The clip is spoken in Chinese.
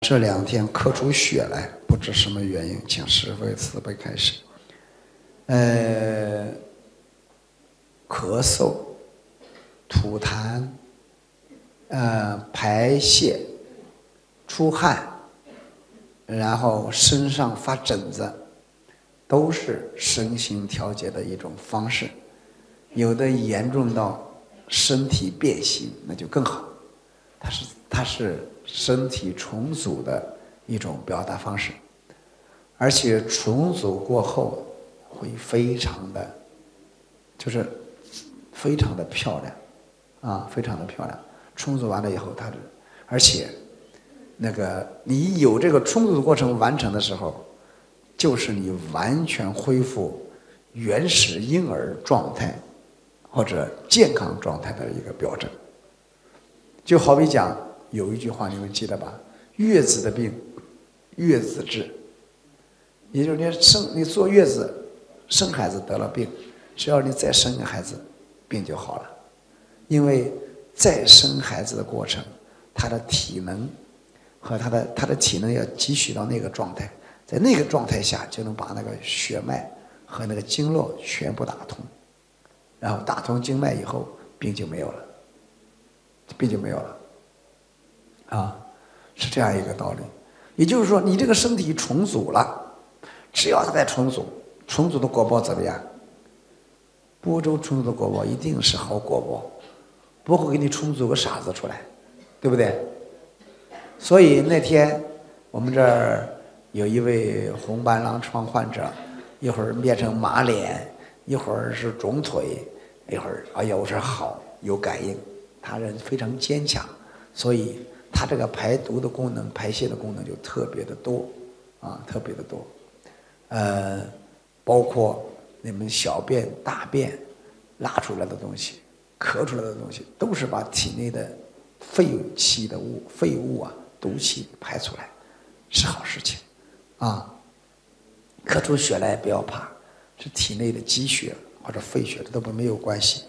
这2天咳出血来，不知什么原因，请师父慈悲开示。咳嗽、吐痰、排泄、出汗，然后身上发疹子，都是身心调节的一种方式。有的严重到身体变形，那就更好。它是身体重组的一种表达方式，而且重组过后会非常的，就是非常的漂亮，非常的漂亮。重组完了以后，而且那个你有这个重组的过程完成的时候，就是你完全恢复原始婴儿状态或者健康状态的一个表征。就好比讲有一句话你们记得吧？月子的病，月子治。也就是你坐月子生孩子得了病，只要你再生个孩子，病就好了。因为再生孩子的过程，他的体能和他的体能要积蓄到那个状态，在那个状态下就能把那个血脉和那个经络全部打通，然后打通经脉以后，病就没有了，是这样一个道理。也就是说，你这个身体重组了，只要它在重组，重组的果报怎么样？播州重组的果报一定是好果报，不会给你重组个傻子出来，对不对？所以那天我们这儿有一位红斑狼疮患者，一会儿变成马脸，一会儿是肿腿，一会儿哎呀，我说好，有感应，他人非常坚强，所以他这个排毒的功能、排泄的功能就特别的多，特别的多。包括你们小便、大便拉出来的东西、咳出来的东西，都是把体内的废物毒气排出来，是好事情咳出血来不要怕，是体内的积血或者废血，这都没有关系